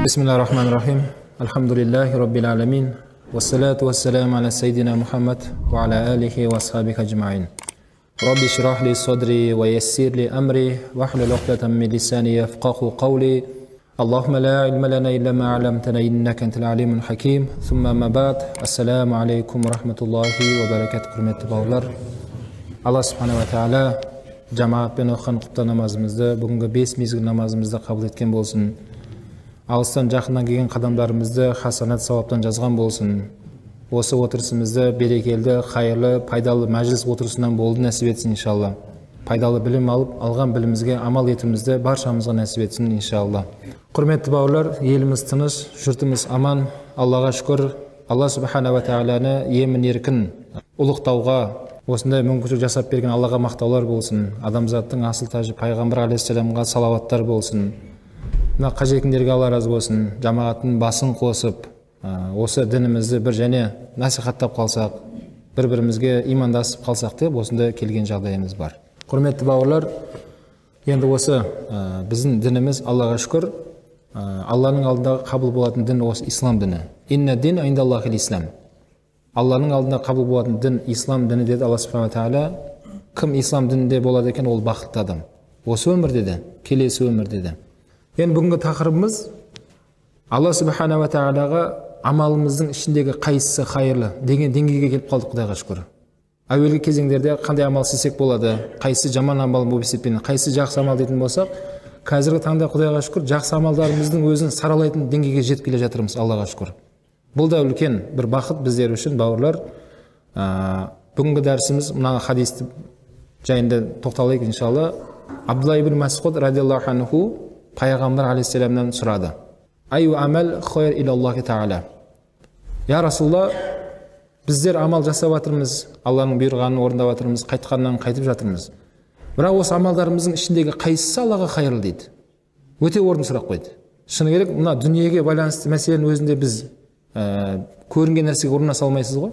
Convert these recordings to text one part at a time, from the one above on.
Bismillahirrahmanirrahim. Alhamdulillahi Rabbil alamin. Wassalatu wassalamu ala Sayyidina Muhammad wa ala alihi wa ashabihi ajma'in. Rabbi shrah li sadri wa yassir li amri wahlul 'uqdatam min lisani yafqahu qawli. Allahumma la ilma lana illa ma 'allamtana innaka antal alimul hakim. Thumma ma ba'd. Assalamu alaykum wa rahmatullahi wa barakatuh. Hurmatli bolalar. Allah subhanahu wa ta'ala jamoatpен o'qigan qubta namozimizni bugungi 5 mezgil namozimizni qabul etgan bo'lsin. Алыстан жақыннан келген қадамдарымызды хасанат сауаптан жазған болсын. Осы отырысымызды берекелді, қайырлы, пайдалы мәжіліс отырысынан болды нәсіп етсін иншалла. Пайдалы білім алып, алған білімізге амал етімізді баршамызға нәсіп етсін иншалла. Құрметті бауырлар, еліміз тыныш, жұртымыз аман. Аллаға шүкір. Алла субхана ва тағаланы емін еркін ұлықтауға, осындай мүмкіншілік жасап берген Аллаға мақтаулар болсын. Адамзаттың асыл тажы пайғамбар алейхиссаламға салауаттар болсын. Мына қажетіндерге Алла разы болсын. Жамағаттың басын қосып, осы дінімізді бір және насихаттап қалсақ, бір-бірімізге имандасып қалсақ деп осында келген жағдайымыз бар. Құрметті бауырлар, енді осы біздің дініміз Аллаға шүкір, Алланың алдында қабыл болатын дін осы ислам діні. Инна дин индаллахил ислам. Алланың алдында қабыл болатын дін ислам діні деді Алла субхана тағала. Кім ислам дінінде болады екен, ол бақытты адам. Осы өмірде де, келесі өмірде де. Енді бүгінгі тақырыбымыз Алла субхана ва тағалаға амалымыздың ішіндегі қайсысы қайырлы деген деңгейге келіп қалдық, Құдайға шүкір. Әуелгі кезеңдерде қандай амал істесек болады, қайсы жаман амал болып есептелінеді, қайсы жақсы амал дейтін болсақ, қазіргі таңда Құдайға шүкір жақсы амалдарымыздың өзін саралайтын деңгейге жетіп келе жатырмыз, Аллаға шүкір. Бұл да үлкен бір бақыт біздер үшін, бауырлар. Бүгінгі дәрісіміз мына хадисті жайында тоқталайық иншалла. Абдулла ибн Мас'уд радиаллаху анху пайғамбар алейхиссаламнан сұрады. Айу амал хойр илаллахи тағала. Я Расулла, біздер амал жасап жатырмыз, Алланың бұйырғанын орындап жатырмыз, қайтқаннан қайтып жатырмыз. Бірақ осы амалдарымыздың ішіндегі қайсысы Аллаға қайырлы дейді. Өте орынды сұрақ қойды. Шыны керек, мына дүниеге байланысты мәселенің өзінде біз көрінген нәрсеге орнаса алмайсыз ғой.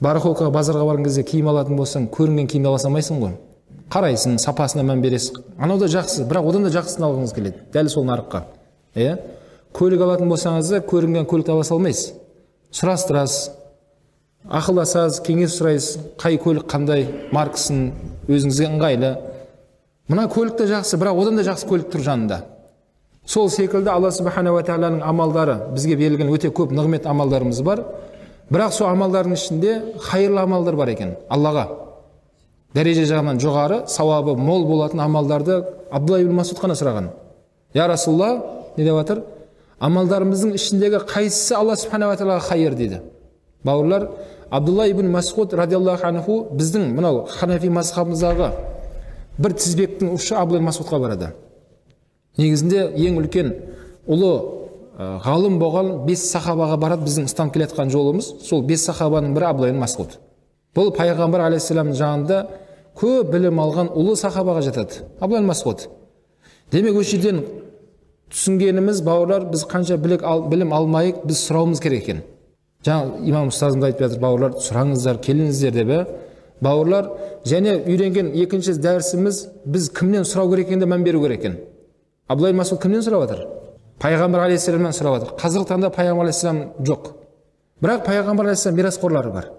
Барахолкаға, базарға барған кезде киім алатын болсаң, көрінген киімді ала салмайсың ғой. Қарайсың, сапасына мән бересің. Анау да жақсы, бірақ одан да жақсысын алғыңыз келеді. Дәл сол нарыққа. Көлік алатын болсаңыз да көрінген көлікті ала салмайсыз. Сұрастырасыз, ақылдасасыз, кеңес сұрайсыз, қай көлік қандай маркасын өзіңізге ыңғайлы. Мына көлік те жақсы, бірақ одан да жақсы көлік тұр жанында. Сол секілді Алла субхана ва тағаланың амалдары, бізге берілген өте көп нығмет амалдарымыз бар. Бірақ сол амалдардың ішінде қайырлы амалдар бар екен. Аллаға дәреже жағынан жоғары, сауабы мол болатын амалдарды Абдулла ибн Мас'уд қана сұраған. Я Расулла, не деп жатыр? Амалдарымыздың ішіндегі қайсысы Алла субхана ва тағалаға қайыр дейді. Бауырлар, Абдулла ибн Мас'уд радиаллаху анху біздің мынау Ханафи мазхабымыздағы бір тізбектің ұшы Абдулла ибн Мас'удқа барады. Негізінде ең үлкен ұлы ғалым болған 5 сахабаға барады біздің ұстанып келе жатқан жолымыз. Сол 5 сахабаның бірі Абдулла ибн Мас'уд. Бұл пайғамбар алейхиссаламның жанында көп білім алған ұлы сахабаға жатады. Абдулла ибн Мас'уд. Демек осы жерден түсінгеніміз, бауырлар, біз қанша білім алмайық, біз сұрауымыз керек екен. Жаңа имам ұстазымыз айтып жатыр, бауырлар, сұраңыздар, келіңіздер деп. Бауырлар, және үйренген екінші дәрісіміз, біз кімнен сұрау керек екенде мән беру керек екен. Абдулла ибн Мас'уд кімнен сұрап жатыр? Пайғамбар алейхиссаламнан сұрап жатыр. Қазіргі таңда пайғамбар алейхиссалам жоқ. Бірақ пайғамбар алейхиссалам мирасқорлары бар.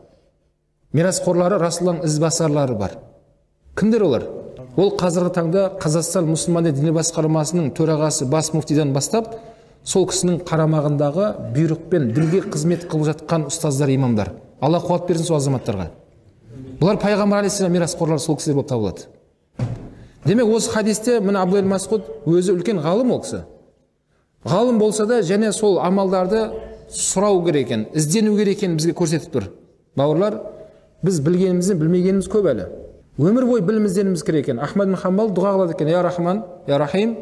Мирасқорлары, Расулның ізбасарлары бар. Кімдер олар? Ол қазіргі таңда Қазақстан мұсылман діни басқармасының төрағасы бас муфтидан бастап, сол кісінің қарамағындағы бұйрықпен дінге қызмет қылып жатқан ұстаздар, имамдар. Алла қуат берсін сол азаматтарға. Бұлар пайғамбар алейхиссалам мирасқорлары, сол кісілер болып табылады. Демек осы хадисте мына Абдулла ибн Мас'уд өзі үлкен ғалым ол кісі. Ғалым болса да және сол амалдарды сұрау керек екен, іздену керек екенін бізге көрсетіп тұр. Бауырлар, біз білгенімізден білмегеніміз көп әлі. Өмір бойы білім ізденуіміз керек екен. Ахмад ибн Хамбал дұға қылады екен: Я Рахман, Я Рахим,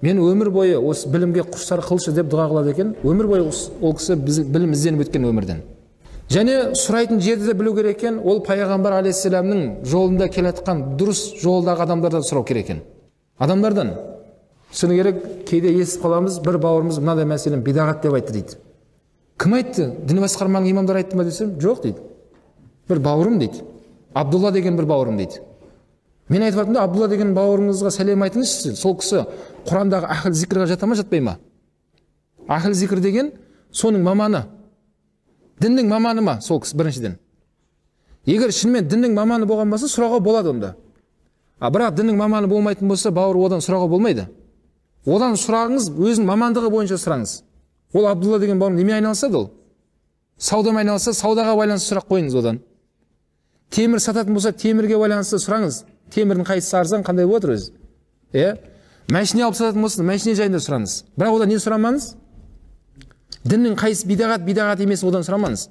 мен өмір бойы осы білімге құштар қылшы деп дұға қылады екен. Өмір бойы ол кісі білім ізденіп өткен өмірден. Және сұрайтын жерді де білу керек екен. Ол пайғамбар алейхиссаламның жолында келе жатқан дұрыс жолдағы адамдардан сұрау керек екен. Адамдардан. Шыны керек, кейде естіп қаламыз, бір бауырымыз мынадай мәселені бидағат деп айтты дейді. Кім айтты? Діни басқарманың имамдары айтты ма десем, жоқ дейді. Бір бауырым дейді. Абдулла деген бір бауырым дейді. Мен айтып жатырмын да, Абдулла деген бауырыңызға сәлем айтыңызшы. Сол кісі Құрандағы ахл зикрға жата ма, жатпай ма? Ахл зикр деген соның маманы. Діннің маманы ма сол кісі біріншіден. Егер шынымен діннің маманы болған болса, сұрауға болады онда. Бірақ діннің маманы болмайтын болса, бауыр, одан сұрауға болмайды. Одан сұрағыңыз өзінің мамандығы бойынша сұраңыз. Ол Абдулла деген бауырым неме айналысады ол? Саудамен айналысса, саудаға байланысты сұрақ қойыңыз одан. Темір сататын болса, темірге байланысты сұраңыз. Темірдің қайсысы арзан, қандай болып отыр өзі? Мәшине алып сататын болса, мәшине жайында сұраңыз. Бірақ одан не сұрамаңыз? Діннің қайсысы бидағат емес, одан сұрамаңыз.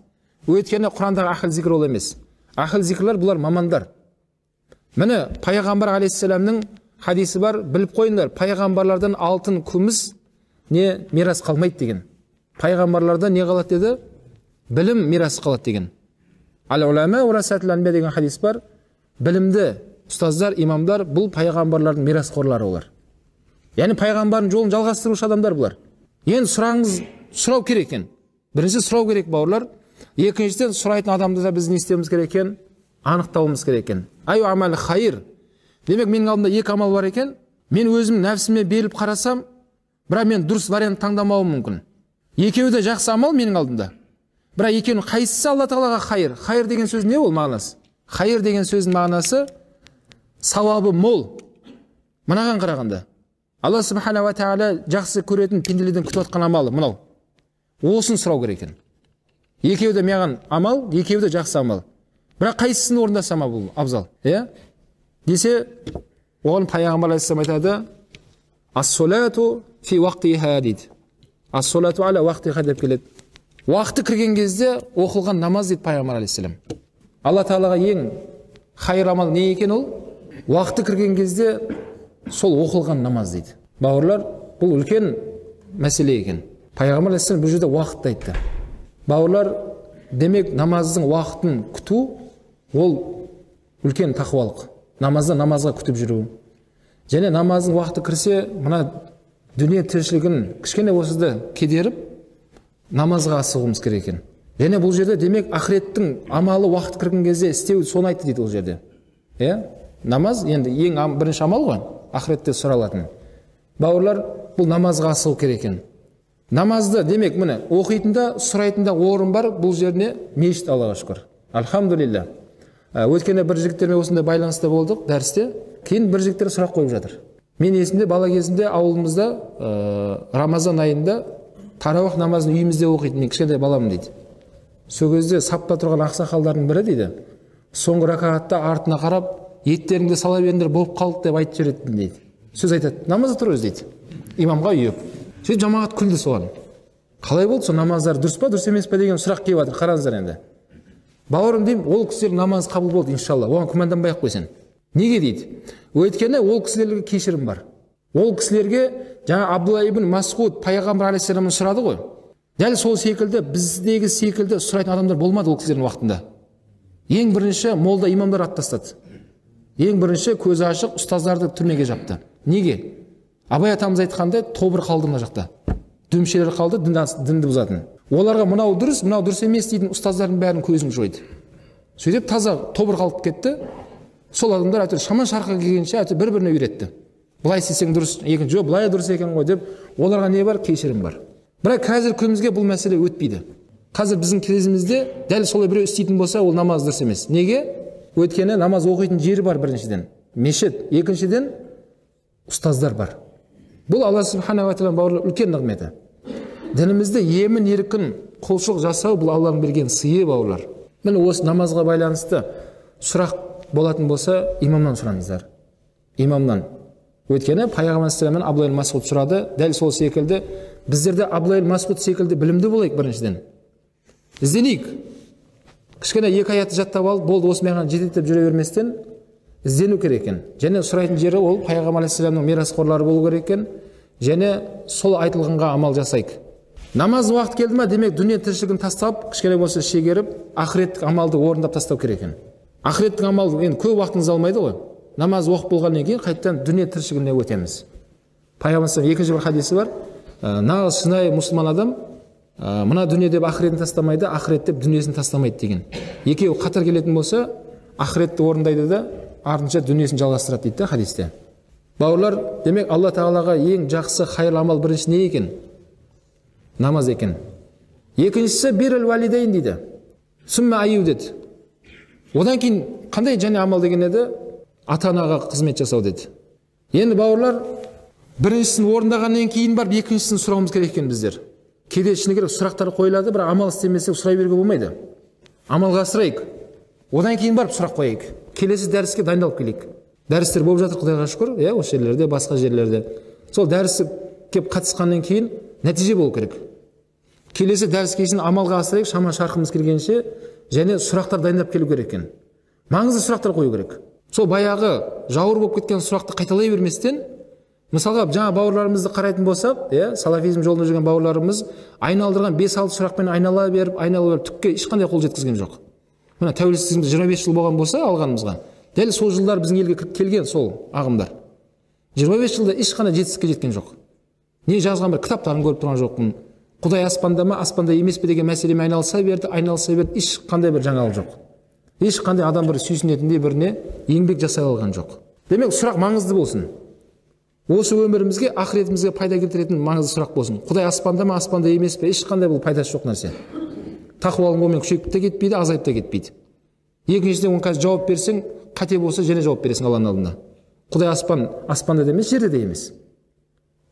Өйткені Құрандағы ахл зикр ол емес. Ахл зикрлер бұлар мамандар. Міне пайғамбар алейхиссаламның хадисі бар, біліп қойыңдар. Пайғамбарлардан алтын, күміс не мирас қалмайды деген. Пайғамбарлардан не қалады деді? Білім мирас қалады деген. Ал-улама урасатул анбия деген хадис бар. Білімді ұстаздар, имамдар бұл пайғамбарлардың мирасқорлары олар. Яғни пайғамбардың жолын жалғастырушы адамдар бұлар. Енді сұрағыңыз, сұрау керек екен. Бірінші сұрау керек, бауырлар. Екіншіден сұрайтын адамды да біз не істеуіміз керек екен? Анықтауымыз керек екен. Айу амал хайыр. Демек менің алдымда екі амал бар екен. Мен өзім нәпсіме беріліп қарасам, бірақ мен дұрыс вариант таңдамауым мүмкін. Екеуі де жақсы амал менің алдымда. Бірақ екеуінің қайсысы Алла Тағалаға хайыр? Хайыр деген сөз не ол мағынасы? Хайыр деген сөздің мағынасы сауабы мол. Мынаған қарағанда Алла Субхана ва Тағала жақсы көретін пенделерден күтіп отқан амалы мынау. Осын сұрау керек екен. Екеуі де маған амал, екеуі де жақсы амал. Бірақ қайсысын орындасам бұл абзал? Десе, оған пайғамбар алейхиссалам айтады: "Ас-солату фи вақтиха" дейді. Ас-солату аля вақтиха деп келеді. Уақыты кірген кезде оқылған намаз дейді пайғамбар алейхиссалам. Алла Тағалаға ең хайыр амал не екен ол? Уақыты кірген кезде сол оқылған намаз дейді. Бауырлар, бұл үлкен мәселе екен. Пайғамбар алейхиссалам бұл жерде уақытты айтты. Бауырлар, демек намаздың уақытын күту ол үлкен тақуалық. Намазға күтіп жүру. Және намаздың уақыты кірсе, мына дүние тіршілігін кішкене осыды кедеріп, намазға асығуымыз керек екен. Және бұл жерде демек ақыреттің амалы уақыт кірген кезде істеу соны айтты дейді ол жерде. Намаз енді ең бірінші амал ғой, ақыретте сұралатын. Бауырлар, бұл намазға асығу керек екен. Намазды демек міне оқитында, сұрайтында орын бар, бұл жеріне мешіт, Аллаға шүкір. Альхамдулилля. Өткенде бір жігіттермен осындай байланыста болдық дәрісте. Кейін бір жігіттер сұрақ қойып жатыр. Мен есімде бала кезімде ауылымызда Рамазан айында тарауих намазын үйімізде оқитын, мен кішкентай баламын дейді. Сол кезде сапта тұрған ақсақалдардың бірі дейді: "Соңғы ракағатта артына қарап, еттеріңді сала беріңдер, болып қалдық" деп айтып жіберетін дейді. Сөз айтады: "Намазда тұр өзі" дейді. Имамға үйіп. Сөйтіп жамағат күлді соған. Қалай болды сол намаздар дұрыс па, дұрыс емес пе деген сұрақ келіп жатыр. Қараңыздар енді. Бауырым деймін, ол кісілердің намазы қабыл болды иншалла. Оған күмәнданбай ақ қойсын. Неге дейді? Өйткені ол кісілерге кешірім бар. Ол кісілерге жаңа Абдулла ибн Масғуд пайғамбар алейхиссаламнан сұрады ғой. Дәл сол секілді біздегі секілді сұрайтын адамдар болмады ол кісілердің уақытында. Ең бірінші молда имамдар ат тастады. Ең бірінші көзі ашық ұстаздарды түрмеге жапты. Неге? Абай атамыз айтқандай тобыр қалды мына жақта. Дүмшелер қалды, дінді бұзатын. Оларға мынау дұрыс емес дейтін ұстаздардың бәрін көзін жойды. Сөйтіп таза тобыр қалып кетті. Сол адамдар әйтеуір шаман шарққа келгенше әйтеуір бір-біріне үйретті. Бұлай істесең дұрыс, екінші жоқ, бұлай дұрыс екен ғой деп, оларға не бар? Кешірім бар. Бірақ қазір күнімізге бұл мәселе өтпейді. Қазір біздің кезімізде дәл солай біреу істейтін болса, ол намаз дұрыс емес. Неге? Өйткені намаз оқитын жері бар біріншіден. Мешіт, екіншіден ұстаздар бар. Бұл Алла Субхана ва Тағала бауырлар үлкен нығметі. Дінімізде емін еркін құлшылық жасау бұл Алланың берген сыйы бауырлар. Міне осы намазға байланысты сұрақ болатын болса, имамнан сұраңыздар. Имамнан. Өйткені пайғамбар алейхиссаламнан Абдулла ибн Масғуд сұрады. Дәл сол секілді біздерде Абдулла ибн Масғуд секілді білімді болайық біріншіден. Ізденейік. Кішкене екі аятты жаттап алып, болды осы маған жетеді деп жүре берместен іздену керек екен. Және сұрайтын жері ол пайғамбар алейхиссаламның мирасқорлары болу керек екен. Және сол айтылғанға амал жасайық. Намаз уақыт келді ма, демек дүние тіршілігін тастап, кішкене болса шегеріп, ақыреттік амалды орындап тастау керек екен. Ақыреттік амал енді көп уақытыңыз алмайды ғой. Намаз оқып болғаннан кейін қайтадан дүние тіршілігіне өтеміз. Пайғамбар екінші бір хадисі бар. Нағыз шынайы мұсылман адам мына дүние деп ақыретін тастамайды, ақырет деп дүниесін тастамайды деген. Екеуі қатар келетін болса, ақыретті орындайды да артынша дүниесін жалғастырады дейді да хадисте. Бауырлар, демек Алла Тағалаға ең жақсы хайырлы амал бірінші не екен? намаз екен. Екіншісі биррул валидейн дейді. Сумма аю деді. Одан кейін қандай және амал деген еді? Ата-анаға қызмет жасау деді. Енді бауырлар, біріншісін орындағаннан кейін барып екіншісін сұрауымыз керек екен біздер. Кейде ішіне керек сұрақтар қойылады, бірақ амал істемесек сұрай беруге болмайды. Амалға асырайық. Одан кейін барып сұрақ қояйық. Келесі дәріске дайындалып келейік. Дәрістер болып жатыр, Құдайға шүкір, осы жерлерде, басқа жерлерде. Сол дәріске кеп қатысқаннан кейін нәтиже болу керек. Келесі дәріске дейін амалға асырайық, шама шарқымыз келгенше, және сұрақтар дайындап келу керек екен. Маңызды сұрақтар қою керек. Сол баяғы жауыр болып кеткен сұрақты қайталай берместен, мысалға жаңа бауырларымызды қарайтын болсақ, салафизм жолында жүрген бауырларымыз айналдырған 5-6 сұрақпен айнала беріп, түкке ешқандай қол жеткізген жоқ. Мына тәуелсіздігіміз 25 жыл болған болса алғанымызға, дәл сол жылдар біздің елге келген сол ағымдар. 25 жылда ешқандай жетістікке жеткен жоқ. Не жазған бір кітаптарын көріп тұрған жоқпын. Құдай аспанда ма, аспанда емес пе деген мәселемен айналыса берді, ешқандай бір жаңалық жоқ. Ешқандай адам бір сүйсінетіндей біріне еңбек жасай алған жоқ. Демек, сұрақ маңызды болсын. Осы өмірімізге, ақыретімізге пайда келтіретін маңызды сұрақ болсын. Құдай аспанда ма, аспанда емес пе, ешқандай бұл пайдасы жоқ нәрсе. Тақуалың онымен күшейіп те кетпейді, азайып та кетпейді. Екіншіден, оны қазір жауап берсең, қате болса және жауап бересің Алланың алдында. Құдай аспанда да емес, жерде де емес.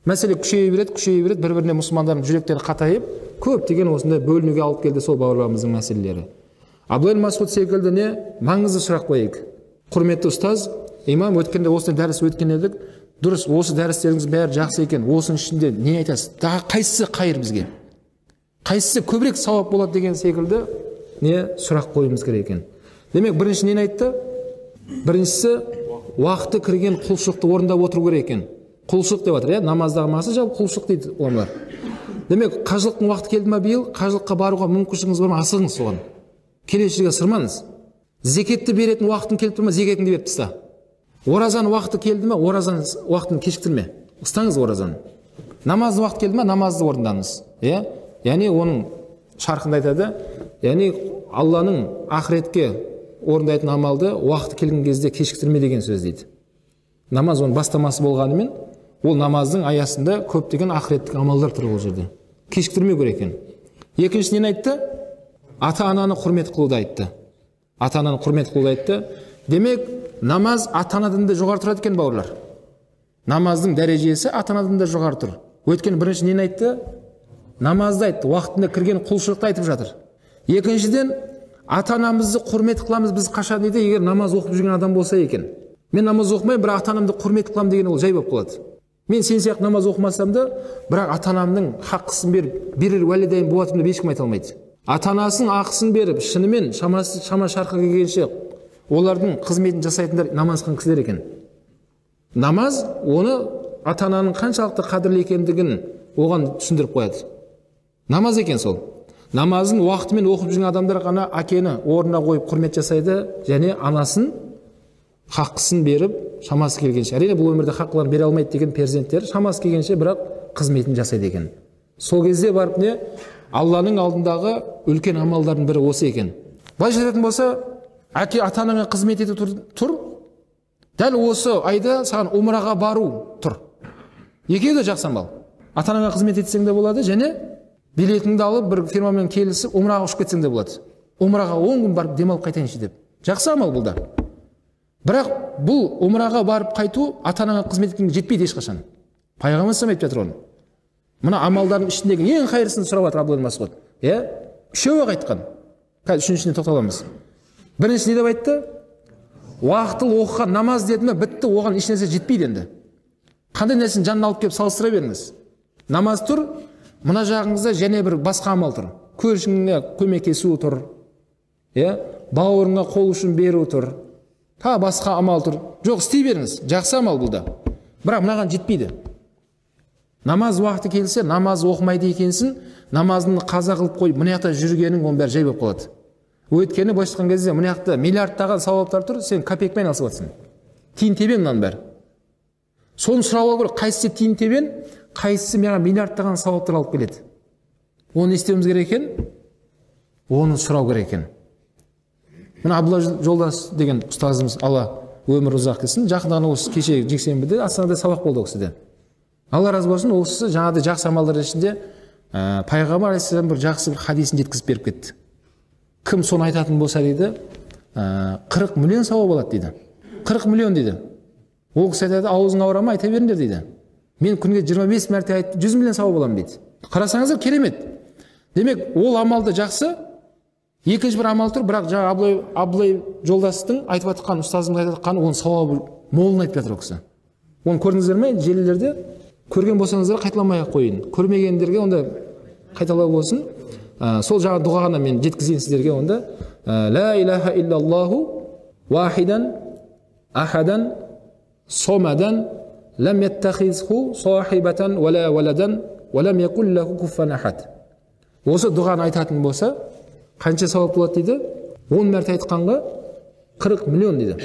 Мәселе күшейе береді, бір-біріне мұсылмандардың жүректері қатайып, көптеген осындай бөлінуге алып келді сол бауырларымыздың мәселелері. Абдулла Масуд секілді не маңызды сұрақ қояйық. Құрметті ұстаз, имам, өткенде осындай дәріс өткен едік. Дұрыс, осы дәрістеріңіз бәрі жақсы екен. Осының ішінде не айтасыз? Дағы қайсысы қайыр бізге? Қайсысы көбірек сауап болады деген секілді не сұрақ қойымыз керек екен. Демек, бірінші нені айтты? Біріншісі, уақыты кірген құлшылықты орындап отыру керек екен. Құлшылық деп жатыр, намаздағы мақсат жалпы құлшылық дейді олар. Демек, қажылықтың уақыты келді ме биыл, қажылыққа баруға мүмкіншілігіңіз бар ма, асығыңыз соған. Келешіге сырмаңыз. Зекетті беретін уақытың келіп тұр ма, зекетіңді беріп таста. Оразаның уақыты келді ме, оразаның уақытын кешіктірме. Ұстаңыз оразаны. Намаздың уақыты келді ме, намазды орындаңыз. Яғни оның шарқында айтады, яғни Алланың ақыретке орындайтын амалды уақыты келген кезде кешіктірме деген сөз дейді. Намаз оның бастамасы болғанымен, ол намаздың аясында көптеген ақыреттік амалдар тұр ол жерде. Кешіктірмеу керек екен. Екіншісі нені айтты? Ата-ананы құрмет қылуды айтты. Ата-ананы құрмет қылуды айтты. Демек, намаз ата-анадан да жоғары тұрады екен, бауырлар. Намаздың дәрежесі ата-анадан да жоғары тұр. Өткен бірінші нені айтты? Намазды айтты, уақытында кірген құлшылықты айтып жатыр. Екіншіден, ата-анамызды құрмет қыламыз біз қашан дейді, егер намаз оқып жүрген адам болса екен. Мен намаз оқымай, бірақ ата-анамды құрмет қыламын деген ол жай болып қалады. Мен сен сияқты намаз оқымасам да, бірақ ата-анамның хаққысын беріп, биррул валидейн болатынымды ешкім айта алмайды. Ата-анасының ақысын беріп, шынымен шама шарқы келгенше олардың қызметін жасайтындар намаз қылған кісілер екен. Намаз оны ата-ананың қаншалықты қадірлі екендігін оған түсіндіріп қояды. Намаз екен сол. Намазын уақытымен оқып жүрген адамдар ғана әкені орнына қойып құрмет жасайды және анасын хаққысын беріп шамасы келгенше. Әрине бұл өмірде хаққыларын бере алмайды деген перзенттер шамасы келгенше бірақ қызметін жасайды екен. Сол кезде барып не Алланың алдындағы үлкен амалдардың бірі осы екен. Былай жететін болса, әке ата-анаңа қызмет етіп тұр. Дәл осы айда саған умраға бару тұр. Екеуі де жақсы амал. Ата-анаңа қызмет етсең де болады және билетіңді алып бір фирмамен келісіп умраға ұшып кетсең де болады. Умраға 10 күн барып демалып қайтайыншы деп. Жақсы амал бұл да. Бірақ бұл умраға барып қайту ата-анаңа қызмет еткенге жетпейді ешқашан. Пайғамбар айтып жатыр оны. Мына амалдардың ішіндегі ең қайырлысын сұрап жатыр Абдулла Масуд. Үшеуі айтқан. Қазір үшіншісіне тоқталамыз. Бірінші не деп айтты? Уақытылы оқыған намаз деді ме, бітті, оған еш нәрсе жетпейді енді. Қандай нәрсені жанына алып келіп салыстыра беріңіз. Намаз тұр, мына жағыңызда және бір басқа амал тұр. Көршіңе көмектесу тұр. Бауырыңа қол ұшын беру тұр. Та басқа амал тұр. Жоқ, істей беріңіз. Жақсы амал бұл да. Бірақ мынаған жетпейді. Намаз уақыты келсе, намаз оқымайды екенсің, намазын қаза қылып қойып, мына жақта жүргенің оның бәрі жай болып қалады. Өйткені былайша айтқан кезде мына жақта миллиардтаған сауаптар тұр, сен копейкамен айналысып жатсың. Тиын тебен мынаның бәрі. Соны сұрап алу керек, қайсысы тиын тебен, қайсысы маған миллиардтаған сауаптар алып келеді. Оны не істеуіміз керек екен? Оны сұрау керек екен. Мына Абдулла Жолдас деген ұстазымыз, Алла өмір ұзақ етсін, жақында ғана осы кеше жексенбіде Астанада сабақ болды ол кісіде. Алла разы болсын, ол кісі жаңағыдай жақсы амалдар ішінде Пайғамбар алейхиссалам бір жақсы бір хадисін жеткізіп беріп кетті. Кім соны айтатын болса дейді, 40 миллион сауап алады дейді. 40 миллион дейді. Ол кісі айтады, аузың ауыра ма, айта беріңдер дейді. Мен күнге 25 мәрте айтып 100 миллион сауап аламын дейді. Қарасаңыздар, керемет. Демек, ол амалды жақсы. Екінші бір амал тұр, бірақ жаңа Абдулай жолдастың айтып жатқан, ұстазымыз айтып жатқан, оның сауабы молын айтып жатыр ол кісі. Оны көрдіңіздер ме желілерде? Көрген болсаңыздар қайталамай ақ қойын. Көрмегендерге онда қайталау болсын. Сол жаңа дұғаны мен жеткізейін сіздерге онда. Ла илаха иллаллаху вахидан ахадан сомадан лам яттахизху сахибатан вала валадан валам якуллаху куффан ахад. Осы дұғаны айтатын болса, қанша сауап болады дейді? 10 мәрте айтқанға 40 миллион дейді.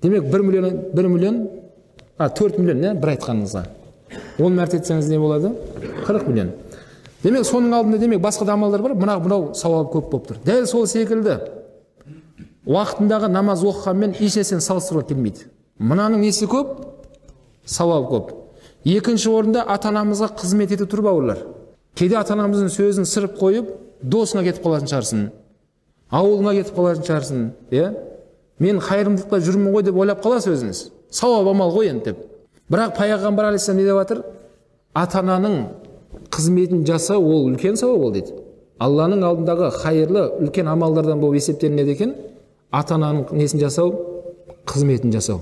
Демек 4 миллион, бір айтқаныңызға. 10 мәрте айтсаңыз не болады? 40 миллион. Демек соның алдында демек басқа да амалдар бар, мынау сауап көп болып тұр. Дәл сол секілді уақытындағы намаз оқығанмен еш нәрсені салыстыруға келмейді. Мынаның несі көп? Сауап көп. Екінші орында ата-анамызға қызмет ету тұр бауырлар. Кейде ата-анамыздың сөзін сырып қойып, досыңа кетіп қалатын шығарсың, ауылыңа кетіп қалатын шығарсың, мен қайырымдылықта жүрмін ғой деп ойлап қаласыз өзіңіз. Сауап амал ғой енді деп. Бірақ пайғамбар алейхиссалам не деп жатыр? Ата-ананың қызметін жасау ол үлкен сауап ол дейді. Алланың алдындағы қайырлы үлкен амалдардан болып есептелінеді екен. Ата-ананың несін жасау? Қызметін жасау.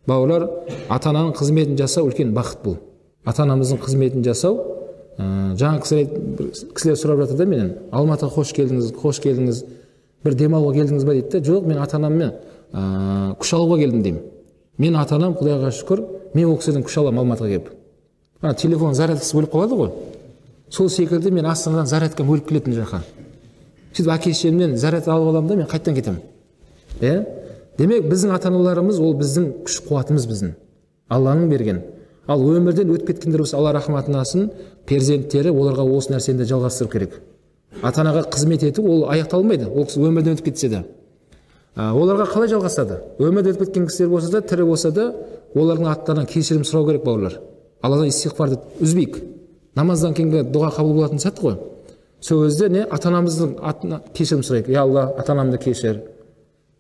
Бауырлар, ата-ананың қызметін жасау үлкен бақыт бұл. Ата-анамыздың қызметін жасау. Жаңа кісілер сұрап жатыр да менен, Алматыға қош келдіңіз, бір демалуға келдіңіз ба дейді. Жоқ, мен ата-анаммен күш алуға келдім деймін. Мен ата-анам, Құдайға шүкір, мен ол кісіден күш аламын Алматыға келіп. Телефон зарядкасы өліп қалады ғой. Сол секілді мен Астанадан зарядкам өліп келетін жаққа. Сөйтіп әке-шешемнен заряд алып аламын да мен қайттан кетемін. Демек біздің ата-аналарымыз ол біздің күш қуатымыз біздің. Алланың берген. Ал өмірден өтіп кеткендер болса, Алла рахматын алсын, перзенттері оларға осы нәрсені жалғастыру керек. Ата-анаға қызмет ету ол аяқталмайды. Ол кісі өмірден өтіп кетсе де. Оларға қалай жалғасады? Өмірден өтіп кеткен кісілер болса да, тірі болса да, олардың аттарынан кешірім сұрау керек бауырлар. Алладан истиғфарды үзбейік. Намаздан кейінгі дұға қабыл болатын сәт қой. Сол кезде ата-анамыздың атына кешірім сұрайық. Я Алла, ата-анамды кешір.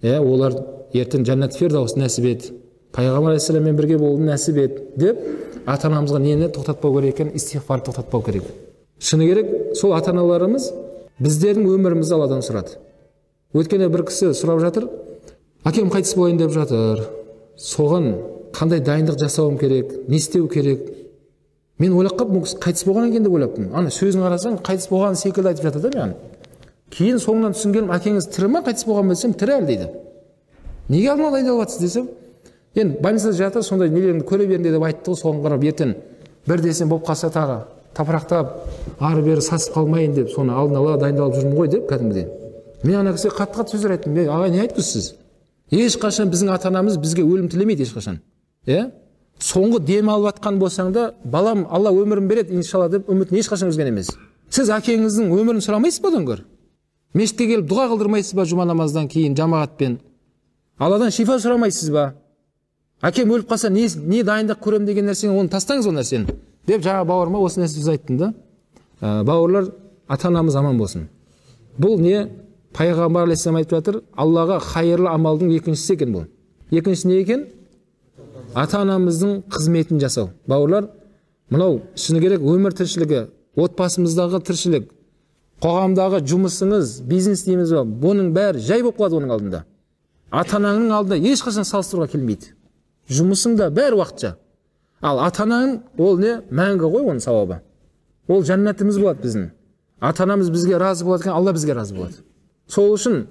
Олар ертең жәннат фирдаус нәсіп ет. Пайғамбар алейхиссаламмен бірге болуды нәсіп ет деп ата-анамызға нені тоқтатпау керек екен? Истиғфарды тоқтатпау керек. Шыны керек, сол ата-аналарымыз біздердің өмірімізді Алладан сұрады. Өткенде бір кісі сұрап жатыр, әкем қайтыс болайын деп жатыр. Соған қандай дайындық жасауым керек, не істеу керек? Мен ойлап қалып, қайтыс болған екен деп ойлаппын. Ана сөзін қарасаң, қайтыс болған секілді айтып жатыр да мен. Кейін соңынан түсінгенім, әкеңіз тірі ме, қайтыс болған ба десем, тірі әлі дейді. Неге алдына дайындалып жатсыз десем, енді больницада жатыр, сондай нелеріңді көре беріңдер деп айтты ғой, соған қарап ертең бір десем болып қалса тағы тапырақтап, ары бері сасып қалмайын деп, соны алдын ала дайындалып жүрмін ғой деп кәдімгідей. Мен ана кісіге қатты сөздер айттым. Ағай, не айтқызсыз? Ешқашан біздің ата-анамыз бізге өлім тілемейді ешқашан. Соңғы дем алып жатқан болсаң да, балам, Алла өмірін береді, иншалла деп үмітін ешқашан үзген емес. Сіз әкеңіздің өмірін сұрамайсыз ба одан гөр? Мешітке келіп дұға қылдырмайсыз ба жұма намаздан кейін жамағатпен? Алладан шифа сұрамайсыз ба? Әкем өліп қалса не дайындық көрем деген нәрсені, оны тастаңыз ол нәрсені. Деп жаңа бауырыма осы нәрсе айттым да. Бауырлар, ата-анамыз аман болсын. Бұл не? Пайғамбар алейхиссалам айтып жатыр, Аллаға қайырлы амалдың екіншісі екен бұл. Екіншісі не екен? Ата-анамыздың қызметін жасау. Бауырлар, мынау шыны керек өмір тіршілігі, отбасымыздағы тіршілік, қоғамдағы жұмысыңыз, бизнес дейміз ба, бұның бәрі жай болып қалады оның алдында. Ата-ананың алдында ешқашан салыстыруға келмейді. Жұмысың да бәрі уақытша. Ал ата-анаң ол не? Мәңгі ғой оның сауабы. Ол жәннатымыз болады біздің. Ата-анамыз бізге разы болады екен, Алла бізге разы болады. Сол үшін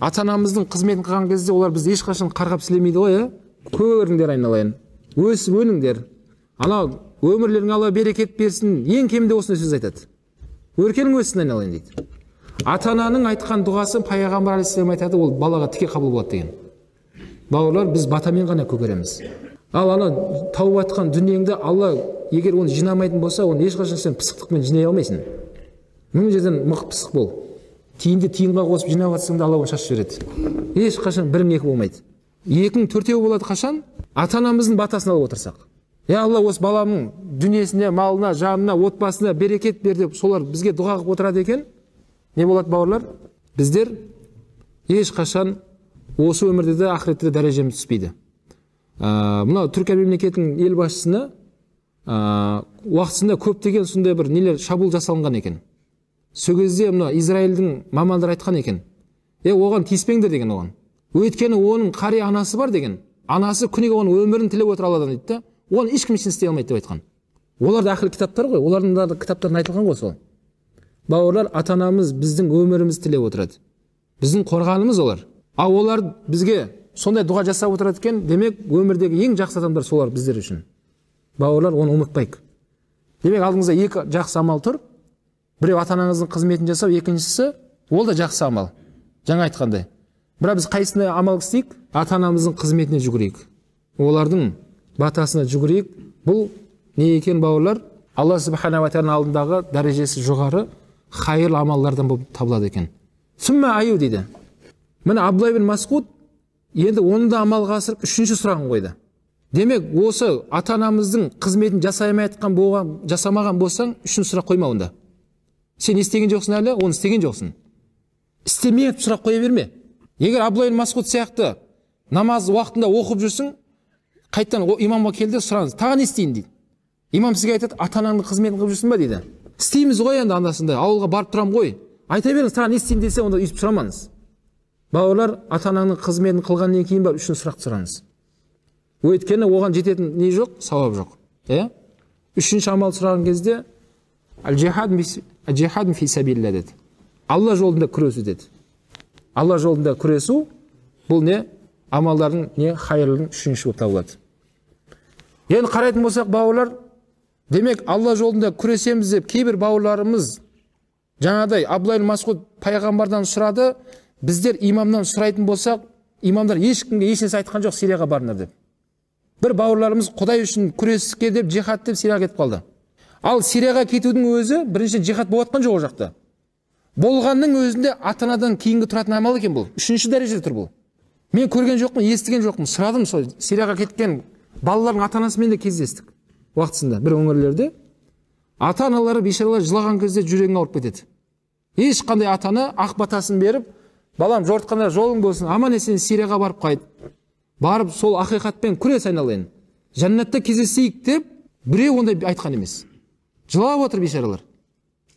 ата-анамыздың қызметін қылған кезде олар бізді ешқашан қарғап сілемейді ғой, көріңдер айналайын. Өсіп өліңдер. Анау өмірлерің Алла берекет берсін, ең кемінде осындай сөз айтады. Өркенің өссін айналайын дейді. Ата-ананың айтқан дұғасы пайғамбар алейхиссалам айтады, ол балаға тіке қабыл болады деген. Бауырлар, біз батамен ғана көгереміз. Ал ана тауып атқан дүниеңді Алла егер оны жинамайтын болса, оны ешқашан сен пысықтықпен жинай алмайсың. Мың жерден мық пысық бол. Тиынды тиынға қосып жинап жатсаң да Алла оны шашып жібереді. Ешқашан бірің екі болмайды. Екінің төртеу болады қашан? Ата-анамыздың батасын алып отырсақ. Алла осы баламның дүниесіне, малына, жанына, отбасына берекет бер деп солар бізге дұға қылып отырады екен. Не болады бауырлар? Біздер ешқашан осы өмірде де ақыретте дәрежеміз түспейді. Мына Түркия мемлекетінің елбасшысына уақытысында көптеген сондай бір нелер шабуыл жасалынған екен. Сол кезде мына Израильдің мамандары айтқан екен. Оған тиіспеңдер деген оған. Өйткені оның қария анасы бар деген. Анасы күніге оның өмірін тілеп отыр Алладан дейді да. Оған ешкім ештеңе істей алмайды деп айтқан. Олар да ақыл кітаптар ғой. Олардың да кітаптарында айтылған ғой сол. Бауырлар, ата-анамыз біздің өмірімізді тілеп отырады. Біздің қорғанымыз олар. Ал олар бізге сондай дұға жасап отырады екен, демек өмірдегі ең жақсы адамдар солар біздер үшін. Бауырлар, оны ұмытпайық. Демек алдыңызда екі жақсы амал тұр. Біреу ата-анаңыздың қызметін жасау, екіншісі ол да жақсы амал. Жаңа айтқандай. Бірақ біз қайсысына амал істейік? Ата-анамыздың қызметіне жүгірейік. Олардың батасына жүгірейік. Бұл не екен бауырлар? Алла субхана ва тағаланың алдындағы дәрежесі жоғары хайырлы амалдардан болып табылады екен. Сүмма аю дейді. Міне Абдулла ибн Масғуд енді оны да амалға асырып үшінші сұрағын қойды. Демек, осы ата-анамыздың қызметін жасамаған болсаң, үшінші сұрақ қойма онда. Сен істеген жоқсың әлі, оны істеген жоқсың. Істемей сұрақ қоя берме. Егер Абдулла ибн Масғуд сияқты намаз уақытында оқып жүрсің, қайттан имамға келді, сұраңыз, тағы не істейін дейді. Имам сізге айтады, ата-анаңның қызметін қылып жүрсің ба дейді. Істейміз ғой енді андасында, ауылға барып тұрам ғой. Айта беріңіз, тағы не істейін десе, онда үйіп сұрамаңыз. Бауырлар, ата-анаңның қызметін қылғаннан кейін бар үшінші сұрақты сұраңыз. Өйткені оған жететін не жоқ, сауап жоқ. Үшінші амал сұраған кезде al-jihad fi sabilillah деді. Алла жолында күресу деді. Алла жолында күресу бұл не? Амалдардың не хайырлының үшінші болып табылады. Енді қарайтын болсақ, бауырлар, демек Алла жолында күресеміз деп кейбір бауырларымыз жаңадай Абдулла ибн Масғуд пайғамбардан сұрады, біздер имамнан сұрайтын болсақ, имамдар ешкімге ешнәрсе айтқан жоқ Сирияға барыңдар деп. Бір бауырларымыз Құдай үшін күреске деп, жихад деп Сирияға кетіп қалды. Ал Сирияға кетудің өзі бірінші жихад болып жатқан жоқ ол жақта. Болғанның өзінде ата-анадан кейінгі тұратын амал екен бұл. Үшінші дәрежеде тұр бұл. Мен көрген жоқпын, естіген жоқпын, сұрадым сол Сирияға кеткен балалардың ата-анасымен де кездестік. Уақытысында бір өңірлерде ата-аналары бейшаралар жылаған кезде жүрегің ауырып кетеді. Ешқандай ата-ана ақ батасын беріп, балам жортқанда жолың болсын, аман есен Сирияға барып қайт. Барып сол ақиқатпен күрес айналайын. Жәннатта кездесейік деп біреу ондай айтқан емес. Жылап отыр бейшаралар.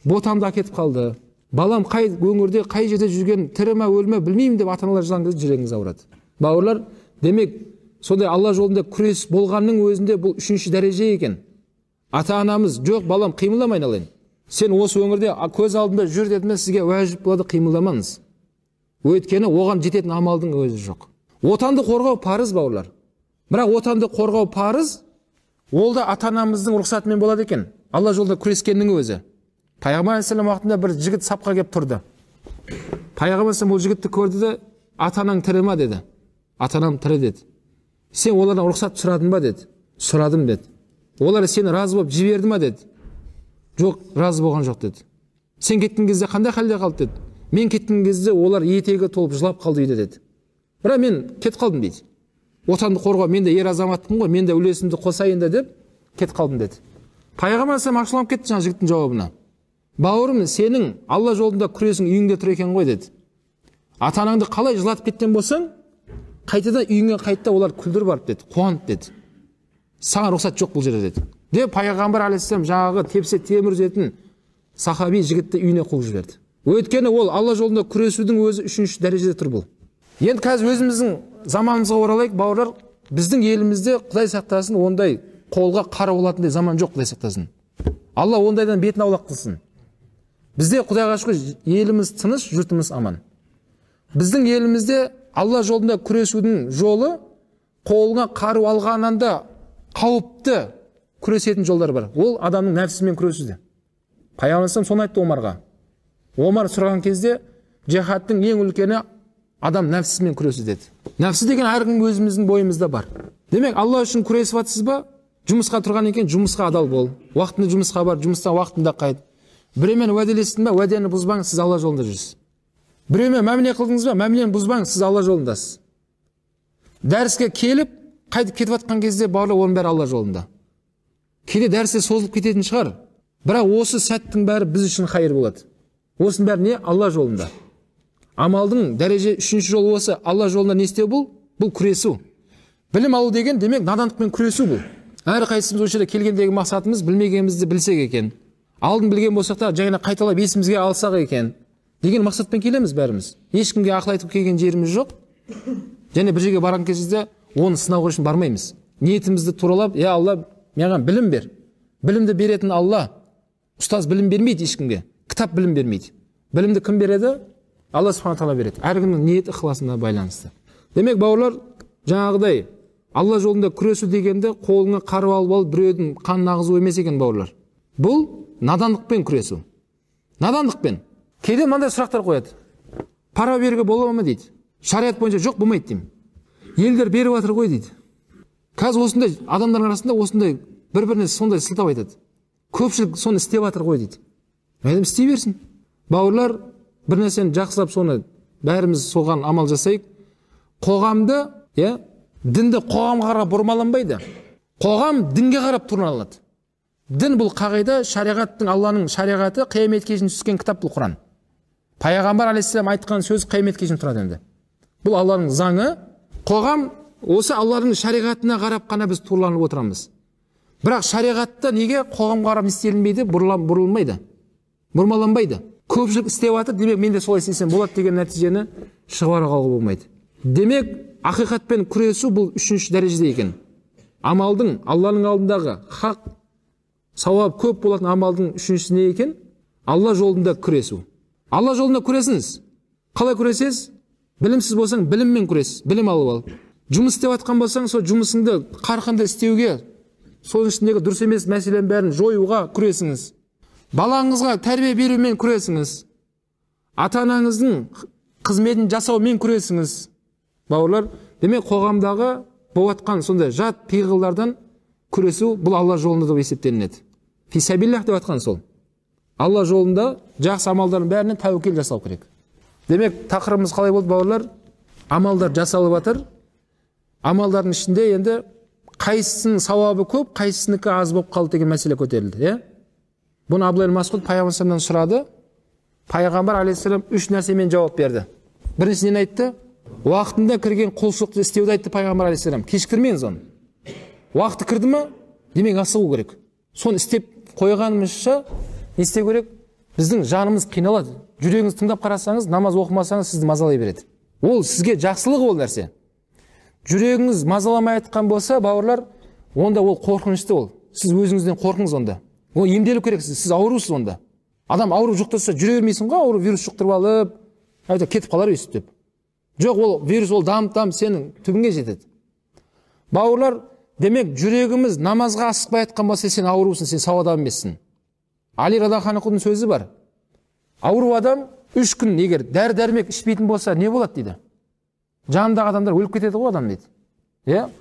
Ботамды әкетіп қалды. Балам қай өңірде, қай жерде жүрген, тірі ме, өлі ме білмеймін деп ата-аналар жылаған кезде жүрегіңіз ауырады. Бауырлар, демек сондай Алла жолында күрес болғанның өзінде бұл үшінші дәреже екен. Ата-анамыз, жоқ балам қимылдамай айналайын. Сен осы өңірде көз алдында жүр дедім, сізге уәжіп болады, қимылдамаңыз. Өйткені оған жететін амалдың өзі жоқ. Отанды қорғау парыз, бауырлар. Бірақ отанды қорғау парыз, ол да ата-анамыздың рұқсатымен болады екен. Алла жолында күрескеннің өзі. Пайғамбар алейхиссалам уақытында бір жігіт сапқа келіп тұрды. Пайғамбар алейхиссалам ол жігітті көрді де, ата-анаң тірі ме деді. Ата-анам тірі деді. Сен олардан рұқсат сұрадың ба деді. Сұрадым деді. Олар сені разы болып жіберді ме деді. Жоқ, разы болған жоқ деді. Сен кеткен кезде қандай халде қалды деді. Мен кеткен кезде олар етегі толып жылап қалды үйде деді. Бірақ мен кетіп қалдым дейді. Отанды қорғау, мен де ер азаматпын ғой, мен де үлесімді қосайын да деп кетіп қалдым деді. Пайғамбар алейхиссалам ашуланып кетті жаңа жігіттің жауабына. Бауырым, сенің Алла жолында күресің үйіңде тұр екен ғой деді. Ата-анаңды қалай жылатып кеткен болсаң, қайтадан үйіңе қайтта олар күлдіріп барып деді, қуанып деді. Саған рұқсат жоқ бұл жерде деді. Деп Пайғамбар алейхиссалам жаңағы тепсе темір үзетін сахаби жігітті үйіне қуып жіберді. Өйткені ол Алла жолында күресудің өзі үшінші дәрежеде тұр бұл. Енді қазір өзіміздің заманымызға оралайық, бауырлар. Біздің елімізде Құдай сақтасын ондай қолға қару болатындай заман жоқ, Құдай сақтасын. Алла ондайдан бетін аулақ қылсын. Бізде Құдайға шүкір еліміз тыныш, жұртымыз аман. Біздің елімізде Алла жолында күресудің жолы қолға қару алғаннан да қауіпті күресетін жолдар бар. Ол адамның нәпсісімен күресуде. Пайғамбар соны айтты Омарға. Омар сұраған кезде жихадтың ең үлкені адам нәпсісімен күресу деді. Нәпсі деген әркім өзіміздің бойымызда бар. Демек, Алла үшін күресіп жатсыз ба? Жұмысқа тұрған екен, жұмысқа адал бол. Уақытында жұмысқа бар, жұмыстан уақытында қайт. Біреумен уәделестің ба, уәдені бұзбаңыз, сіз Алла жолында жүрсіз. Біреумен мәміле қылдыңыз ба, мәмілені бұзбаңыз, сіз Алла жолындасыз. Дәріске келіп, қайтып кетіп жатқан кезде барлығы оның бәрі Алла жолында. Кейде дәрісте созылып кететін шығар. Бірақ осы сәттің бәрі біз үшін хайыр болады. Осының бәрі не? Алла жолында. Амалдың дәреже 3-ші жолы осы. Алла жолында не істеу бұл? Бұл күресу. Білім алу деген демек надандықпен күресу бұл. Әр қайсымыз осы жерде келгендегі мақсатымыз білмегенімізді білсек екен. Алдын білген болсақ та жаңа қайталап есімізге алсақ екен деген мақсатпен келеміз бәріміз. Ешкімге ақыл айтып келген жеріміз жоқ. Және бір жерге барған кезімізде оны сынауға үшін бармаймыз. Ниетімізді туралап, "Я Алла, маған білім бер." Білімді беретін Алла. Ұстаз білім бермейді ешкімге. Кітап білім бермейді. Білімді кім береді? Алла Субхана тағала береді. Әркімнің ниет ықыласына байланысты. Демек, бауырлар, жаңағыдай Алла жолында күресу дегенде қолыңа қару алып біреудің қанын ағызу емес екен, бауырлар. Бұл надандықпен күресу. Надандықпен. Кейде мынандай сұрақтар қояды. Пара беруге бола ма дейді. Шариғат бойынша жоқ, болмайды деймін. Елдер беріп жатыр ғой дейді. Қазір осындай адамдардың арасында осындай бір-біріне сондай сылтау айтады. Көпшілік соны істеп жатыр ғой дейді. Мәдем істей берсін. Бауырлар, бір нәрсені жақсылап соны бәріміз соған амал жасайық. Қоғамды, дінді қоғамға қарап бұрмаланбайды. Қоғам дінге қарап тураланады. Дін бұл қағида, шариғаттың, Алланың шариғаты қияметке шейін түскен кітап бұл Құран. Пайғамбар алейхиссалам айтқан сөз қияметке шейін тұрады енді. Бұл Алланың заңы. Қоғам осы Алланың шариғатына қарап қана біз турланып отырамыз. Бірақ шариғатта неге қоғамға қарап істелінбейді, бұрылмайды, бұрмаланбайды. Көпшілік істеп жатыр, демек мен де солай істесем болады деген нәтижені шығара қалуға болмайды. Демек, ақиқатпен күресу бұл 3-ші дәрежеде екен. Амалдың, Алланың алдындағы хақ, сауап көп болатын амалдың 3-шісі не екен? Алла жолында күресу. Алла жолында күресіңіз. Қалай күресесіз? Білімсіз болсаң, біліммен күрес, білім алып ал. Жұмыс істеп жатқан болсаң, сол жұмысыңды қарқынды істеуге, соның ішіндегі дұрыс емес мәселенің бәрін жоюға күресіңіз. Балаңызға тәрбие берумен күресіңіз. Ата-анаңыздың қызметін жасаумен күресіңіз. Бауырлар, демек қоғамдағы болатқан сондай жат пиғылдардан күресу бұл Алла жолында деп есептелінеді. Фисабиллах деп атқан сол. Алла жолында жақсы амалдардың бәрінен тәуекел жасау керек. Демек тақырыбымыз қалай болды, бауырлар? Амалдар жасалып жатыр. Амалдардың ішінде енді қайсысының сауабы көп, қайсысынікі аз болып қалды деген мәселе көтерілді. Бұны Абдулла ибн Масғуд пайғамбардан сұрады. Пайғамбар алейхиссалам 3 нәрсемен жауап берді. Біріншіден айтты, уақытында кірген құлшылықты істеуді айтты пайғамбар алейхиссалам. Кешіктірмеңіз оны. Уақыты кірді ме? Демек асығу керек. Соны істеп қойғанымызша не істеу керек? Біздің жанымыз қиналады. Жүрегіңіз тыңдап қарасаңыз, намаз оқымасаңыз сізді мазалай береді. Ол сізге жақсылық ол нәрсе. Жүрегіңіз мазаламай айтқан болса, бауырлар, онда ол қорқынышты ол. Сіз өзіңізден қорқыңыз онда. Ол емделу керек, сіз аурусыз онда. Адам ауру жұқтырса жүре бермейсің ғой, ауру вирус жұқтырып алып, кетіп қалар өйстіп деп. Жоқ, ол вирус ол дамып сенің түбіңе жетеді. Бауырлар, демек жүрегіміз намазға асықпай айтқан болса, сен аурусың, сен сау адам емессің. Али радиаллаху анхудың сөзі бар. Ауру адам 3 күн егер дәрі-дәрмек ішпейтін болса, не болады дейді. Жанындағы адамдар өліп кетеді ғой адам дейді.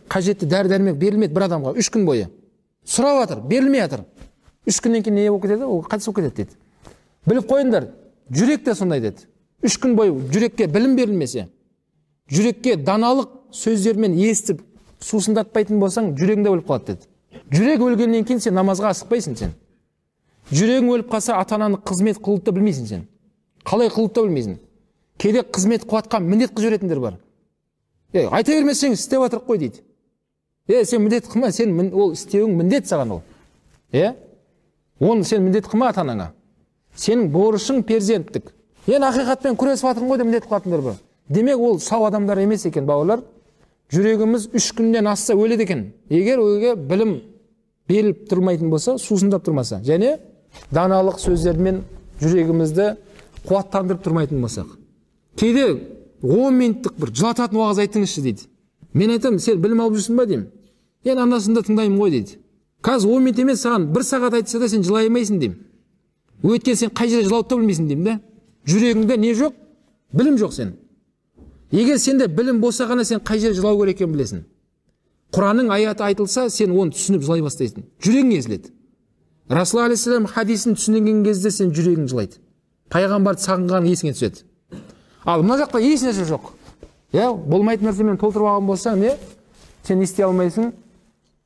Қажетті дәрі-дәрмек берілмейді бір адамға 3 күн бойы. Сұрап жатыр, берілмей жатыр. 3 күннен кейін не болып кетеді? Ол қайтыс болып кетеді дейді. Біліп қойыңдар, жүрек те сондай деді. 3 күн бойы жүрекке білім берілмесе, жүрекке даналық сөздермен естіп сусындатпайтын болсаң, жүрегіңде өліп қалады деді. Жүрек өлгеннен кейін сен намазға асықпайсың сен. Жүрегің өліп қалса, ата-ананы қызмет қылуды да білмейсің сен. Қалай қылуды да білмейсің. Кейде қызмет қуатқан міндет қылып жіберетіндер бар. Айта бермесең істеп жатырық қой дейді. Сен міндет қылма, сен ол істеуің міндет саған ол. Оны сен міндет қылма ата-анаңа. Сенің борышың перзенттік. Ақиқатпен күресіп жатырмын ғой деп міндет қылатындар бар. Демек ол сау адамдар емес екен, бауырлар. Жүрегіміз 3 күннен асса өледі екен. Егер ойға білім беріліп тұрмайтын болса, сусындап тұрмаса, және даналық сөздермен жүрегімізді қуаттандырып тұрмайтын болсақ. Кейде 10 минуттық бір жылататын уағыз айтыңызшы дейді. Мен айтамын, сен білім алып жүрсің ба деймін. Анасында тыңдаймын ғой дейді. Қазір 10 минут емес, саған 1 сағат айтса да сен жылай алмайсың деймін. Өйткені сен қай жерде жылауды да білмейсің деймін да. Жүрегіңде не жоқ? Білім жоқ сен. Егер сенде білім болса ғана сен қай жерде жылау керек екенін білесің. Құранның аяты айтылса, сен оны түсініп жылай бастайсың. Жүрегің езіледі. Расул алейхиссалам хадисін түсінген кезде сен жүрегің жылайды. Пайғамбарды сағынған есіңе түседі. Ал мына жақта еш нәрсе жоқ. Болмайтын нәрсемен толтырып алған болсаң, сен не істей алмайсың,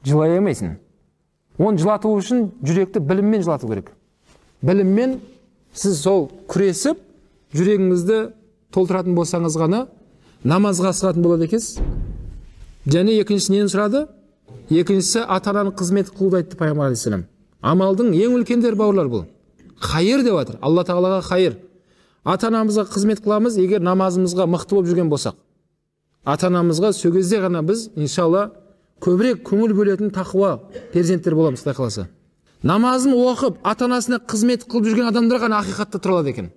жылай алмайсың. Оны жылату үшін жүректі біліммен жылату керек. Біліммен сіз сол күресіп, жүрегіңізді толтыратын болсаңыз ғана намазға асығатын болады екенсіз. Және екіншісі нені сұрады? Екіншісі ата-ананың қызмет қылуды айтты пайғамбар алейхиссалам. Амалдың ең үлкендері бауырлар бұл. Хайыр деп жатыр. Алла тағалаға хайыр. Ата-анамызға қызмет қыламыз, егер намазымызға мықты болып жүрген болсақ. Ата-анамызға сол кезде ғана біз, иншалла, көбірек көңіл бөлетін тақуа перзенттер боламыз, Құдай қаласа. Намазын оқып, ата-анасына қызмет қылып жүрген адамдар ғана ақиқатта тұра алады екен.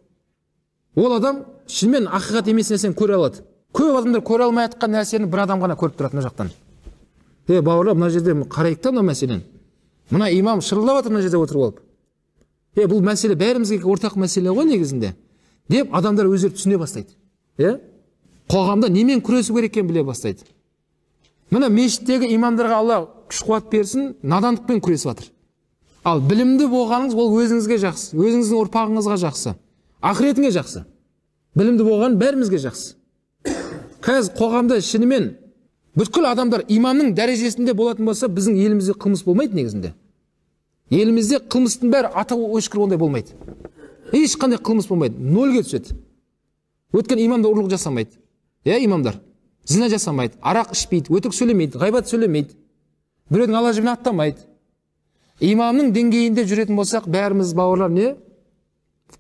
Ол адам шынымен ақиқат емес нәрсені көре алады. Көп адамдар көре алмай жатқан нәрсені бір адам ғана көріп тұрады мына жақтан. Бауырлар, мына жерде қарайық та мына мәселені. Мына имам шырылдап жатыр мына жерде отырып алып. Бұл мәселе бәрімізге ортақ мәселе ғой негізінде. Деп адамдар өздері түсіне бастайды. Қоғамда немен күресу керек екенін біле бастайды. Мына мешіттегі имамдарға Алла күш қуат берсін, надандықпен күресіп жатыр. Ал білімді болғаныңыз ол өзіңізге жақсы, өзіңіздің ұрпағыңызға жақсы, ақыретіңе жақсы. Білімді болған бәрімізге жақсы. Қазір қоғамда шынымен бүткіл адамдар имамның дәрежесінде болатын болса, біздің елімізде қылмыс болмайды негізінде. Елімізде қылмыстың бәрі атау өшкір ондай болмайды. Ешқандай қылмыс болмайды, нөлге түседі. Өткен имамдар ұрлық жасамайды. Имамдар зина жасамайды, арақ ішпейді, өтірік сөйлемейді, ғайбат сөйлемейді, біреудің ала жібін аттамайды. Имамның деңгейінде жүретін болсақ, бәріміз бауырлар не?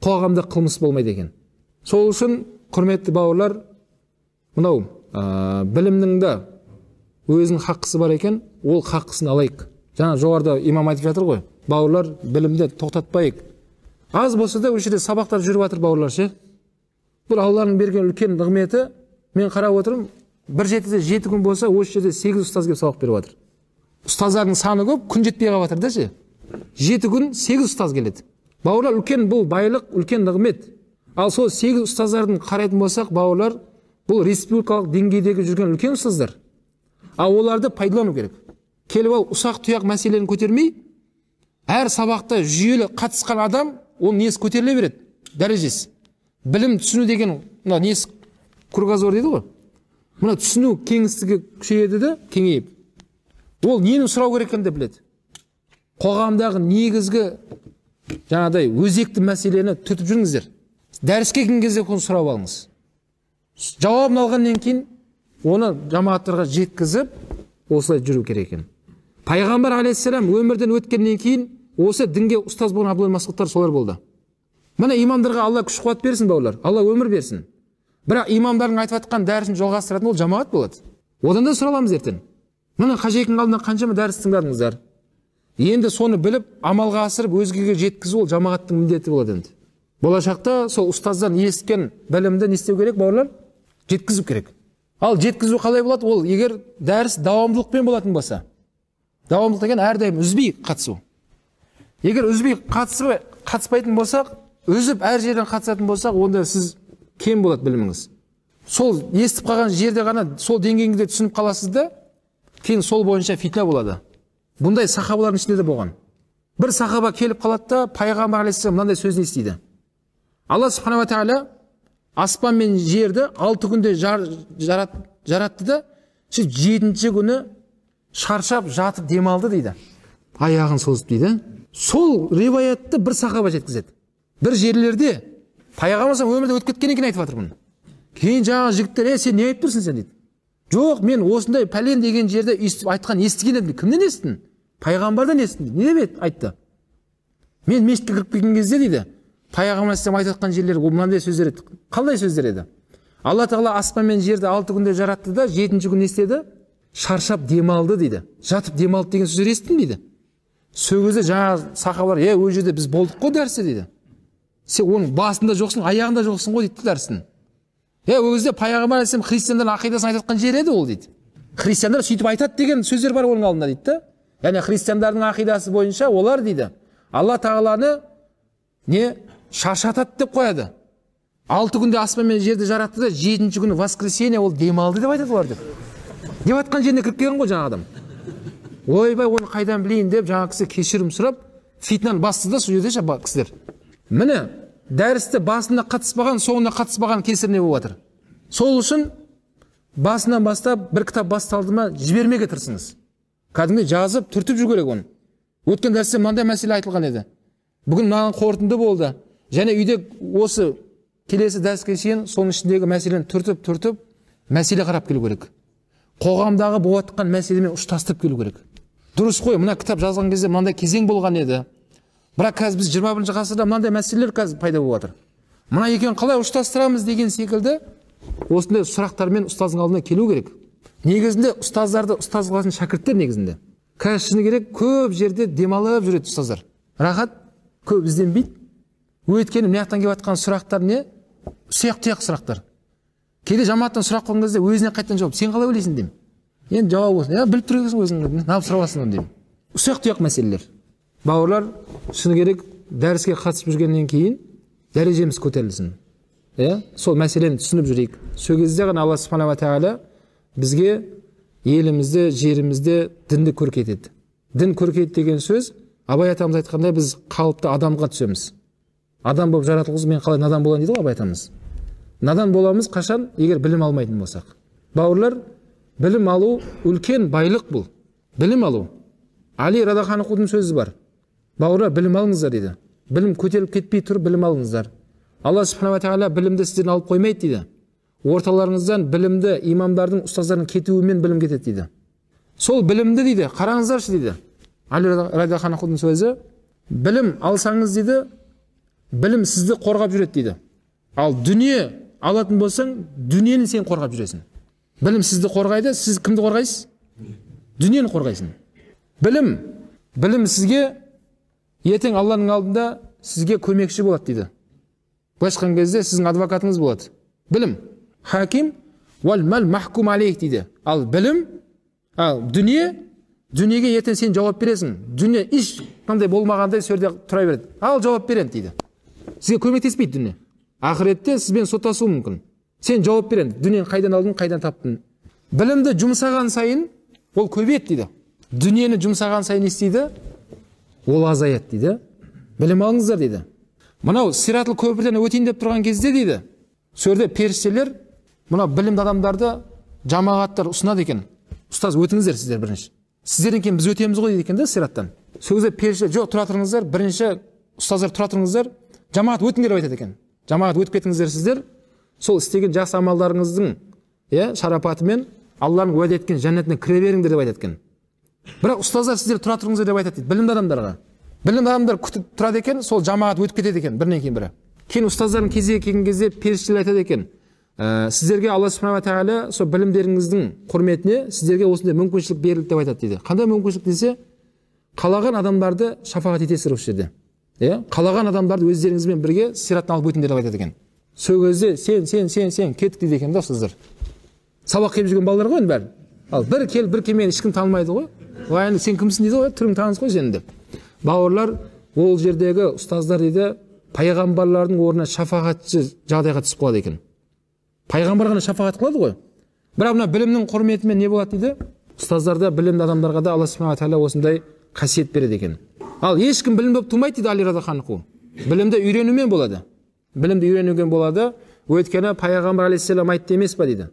Қоғамда қылмыс болмайды екен. Сол үшін құрметті бауырлар, мынау білімнің де өзінің хаққысы бар екен, ол хаққысын алайық. Жаңа жоғарыда имам айтып жатыр ғой, бауырлар білімді тоқтатпайық. Аз болса да өшеде сабақтар жүріп жатыр бауырлар ше. Бұл Алланың берген үлкен нығметі. Мен қарап отырмын, бір жетіде 7 күн болса, осы жерде 8 ұстаз келіп сабақ беріп жатыр. Ұстаздардың саны көп, күн жетпей қалып жатыр да ше. 7 күн 8 ұстаз келеді. Бауырлар, үлкен бұл байлық, үлкен нығмет. Ал сол 8 ұстаздардың қарайтын болсақ, бауырлар, бұл республикалық деңгейдегі жүрген үлкен ұстаздар. Ал оларды пайдалану керек. Келіп ал ұсақ тұяқ мәселені көтермей, әр сабақта жүйелі қатысқан адам, ол несі көтеріле береді, дәрежесі. Білім түсіну деген, несі кругозор дейді ғой. Мына түсіну кеңістігі күшейеді де, кеңейіп. Ол нені сұрау керек екенін де біледі. Қоғамдағы негізгі жаңағыдай өзекті мәселені түртіп жүріңіздер. Дәріске келген кезде оны сұрап алыңыз. Жауабын алғаннан кейін оны жамағаттарға жеткізіп, осылай жүру керек екен. Пайғамбар алейхиссалам өмірден өткеннен кейін осы дінге ұстаз болған Абдулла Масғудтар солар болды. Міне имамдарға Алла күш қуат берсін бауырлар, Алла өмір берсін. Бірақ имамдардың айтып жатқан дәрісін жалғастыратын ол жамағат болады. Одан да сұраламыз ертең. Міне қажекеңнің алдында қаншама дәріс тыңдадыңыздар. Енді соны біліп, амалға асырып, өзгеге жеткізу ол жамағаттың міндеті болады енді. Болашақта сол ұстаздан естіген білімді не істеу керек бауырлар? Жеткізу керек. Ал жеткізу қалай болады? Ол егер дәріс давамдылықпен болатын болса. Давамдылық деген әрдайым үзбей қатысу. Егер үзбей қатыспайтын болсақ, үзіп әр жерден қатысатын болсақ, онда сіз кем болады біліміңіз. Сол естіп қалған жерде ғана сол деңгейіңізде түсініп қаласыз да, кейін сол бойынша фитна болады. Бұндай сахабалардың ішінде де болған. Бір сахаба келіп қалады да, пайғамбар алейхиссалам мынандай сөзін естиді. Алла субханала тағала аспан мен жерді 6 күнде жаратты да, 7-ші күні шаршап жатып демалды дейді. Аяғын созып дейді. Сол риваятты бір сахаба жеткізеді. Бір жерлерде пайғамбар өмірде өтіп кеткен екен айтып жатырмын. Кейін жаңағы жігіттер, сен не айтып тұрсың сен дейді. Жоқ, мен осындай пәлен деген жерде айтқан естіген едім. Кімнен естідің? Пайғамбардан естідім. Не деп айтты? Мен мешітке кіріп келген кезде дейді, пайғамбар айтып жатқан жерлер ол мынандай сөздер еді. Қалай сөздер еді? Алла тағала аспан мен жерді 6 күнде жаратты да, 7-ші күн не істеді? Шаршап демалды дейді. Жатып демалды деген сөздер естідім дейді. Сол кезде жаңағы сахабалар, ол жерде біз болдық қой дәрісте дейді. Сен оның басында жоқсың, аяғында жоқсың ғой дейді дәрістің. Ол кезде пайғамбар алейхиссалам христиандардың ақидасын айтып жатқан жер еді ол дейді. Христиандар сөйтіп айтады деген сөздер бар оның алдында дейді. Яғни христиандардың ақидасы бойынша олар дейді, Алла тағаланы не шаршатады деп қояды. 6 күнде аспан мен жерді жаратты да, 7-ші күні воскресенье ол демалды деп айтады олар деп. Деп айтқан жеріне кіріп келген ғой жаңа адам. Ойбай, оны қайдан білейін деп жаңа кісі кешірім сұрап, фитнаны басты да сол жерде кісілер. Міне, дәрісті басында қатыспаған, соңында қатыспаған кесіріне болып жатыр. Сол үшін басынан бастап бір кітап басталды ма жібермеге тырысыңыз. Кәдімгі жазып, түртіп жүру керек оны. Өткен дәрісте мынандай мәселе айтылған еді. Бүгін мынаған қорытынды болды. Және үйде осы келесі дәріске шейін соның ішіндегі мәселені түртіп мәселе қарап келу керек. Қоғамдағы болып жатқан мәселемен ұштастырып келу керек. Дұрыс қой, мына кітап жазған кезде мынандай кезең болған еді. Бірақ қазір біз 21 ғасырда мынандай мәселелер қазір пайда болып жатыр. Мына екеуін қалай ұштастырамыз деген секілді осындай сұрақтармен ұстаздың алдына келу керек. Негізінде ұстаздарды ұстаз қылатын шәкірттер негізінде. Қазір шыны керек көп жерде демалып жүреді ұстаздар. Рахат, көп ізденбейді. Өйткені мына жақтан келіп жатқан сұрақтар не? Сұяқ-тұяқ сұрақтар. Кейде жамағаттан сұрақ қойған кезде өзіне қайтадан жауап. Сен қалай ойлайсың деймін. Енді жауап болсын. Біліп тұр екенсің өзің. Неғып сұрап деймін. Сұяқ-тұяқ мәселелер. Бауырлар, шыны керек дәріске қатысып жүргеннен кейін дәрежеміз көтерілсін. Сол мәселені түсініп жүрейік. Сол кезде ғана Алла Субханала Тағала бізге елімізді, жерімізді дінді көркейтеді. Дін көркейді деген сөз, Абай атамыз айтқандай біз қалыпты адамға түсеміз. Адам болып жаратылғыз, мен қалай надан болайын дейді ғой Абай атамыз. Надан боламыз қашан? Егер білім алмайтын болсақ. Бауырлар, білім алу үлкен байлық бұл. Білім алу. Али Радаханқудың сөзі бар. Бауырлар, білім алыңыздар дейді. Білім көтеріліп кетпей тұр, білім алыңыздар. Алла Субханала Тағала білімді сізден алып қоймайды дейді. Орталарыңыздан білімді имамдардың, ұстаздардың кетуімен білім кетеді дейді. Сол білімді дейді, қараңыздаршы дейді. Али Радаханқудың сөзі, білім алсаңыз дейді, білім сізді қорғап жүреді дейді. Ал дүние алатын болсаң, дүниені сен қорғап жүресің. Білім сізді қорғайды, сіз кімді қорғайсыз? Дүниені қорғайсың. Білім сізге ертең Алланың алдында сізге көмекші болады дейді. Былайша кезде сіздің адвокатыңыз болады. Білім. Хаким вал мал махкум алейх дейді. Ал білім, дүниеге ертең сен жауап бересің. Дүние еш қандай болмағандай сөрде тұра береді. Ал жауап береді дейді. Сізге көмектеспейді дүние. Ақыретте сізбен соттасуы мүмкін. Сен жауап береді. Дүниені қайдан алдың, қайдан таптың. Білімді жұмсаған сайын ол көбейеді дейді. Дүниені жұмсаған сайын істейді, ол азаяды дейді. Білім алыңыздар дейді. Мынау Сиратыл көпірден өтейін деп тұрған кезде дейді. Сөрде періштелер мына білімді адамдарды жамағаттар ұсынады екен. Ұстаз, өтіңіздер сіздер бірінші. Сіздерден кейін біз өтеміз ғой дейді екен да Сираттан. Сол кезде періштелер, жоқ, тұра тұрыңыздар, бірінші ұстаздар тұра тұрыңыздар, жамағат өтіңдер деп айтады екен. Жамағат өтіп кетіңіздер сіздер, сол істеген жақсы амалдарыңыздың шарапатымен Алланың уәде еткен жәннетіне кіре беріңдер деп айтады екен. Бірақ ұстаздар сіздер тұра тұрыңыздар деп айтады дейді білімді адамдарға. Білімді адамдар күтіп тұрады екен, сол жамағат өтіп кетеді екен бірінен кейін бірі. Кейін ұстаздардың кезегі келген кезде періштелер айтады екен, сіздерге Алла Субханала Тағала сол білімдеріңіздің құрметіне сіздерге осындай мүмкіншілік берілді деп айтады дейді. Қандай мүмкіншілік десе, қалаған адамдарды шафағат етесіздер осы жерде. Қалаған адамдарды өздеріңізбен бірге сираттан алып өтіңдер деп айтады екен. Сол кезде сен кеттік дейді екен да ұстаздар. Сабақ келіп жүрген балалар ғой бәрі. Ал бір келмеген ешкім танымайды ғой. Енді сен кімсің дейді ғой, түрің таныс қой сенің деп. Бауырлар, ол жердегі ұстаздар дейді, пайғамбарлардың орнына шафағатшы жағдайға түсіп қалады екен. Пайғамбар ғана шафағат қылады ғой. Бірақ мына білімнің құрметімен не болады дейді? Ұстаздарда, білімді адамдарға да Алла Субханала Тағала осындай қасиет береді екен. Ал ешкім білім болып тумайды дейді Али Радаханқу. Білімді үйренумен болады. Білімді үйренумен болады. Өйткені пайғамбар алейхиссалам айтты емес па дейді.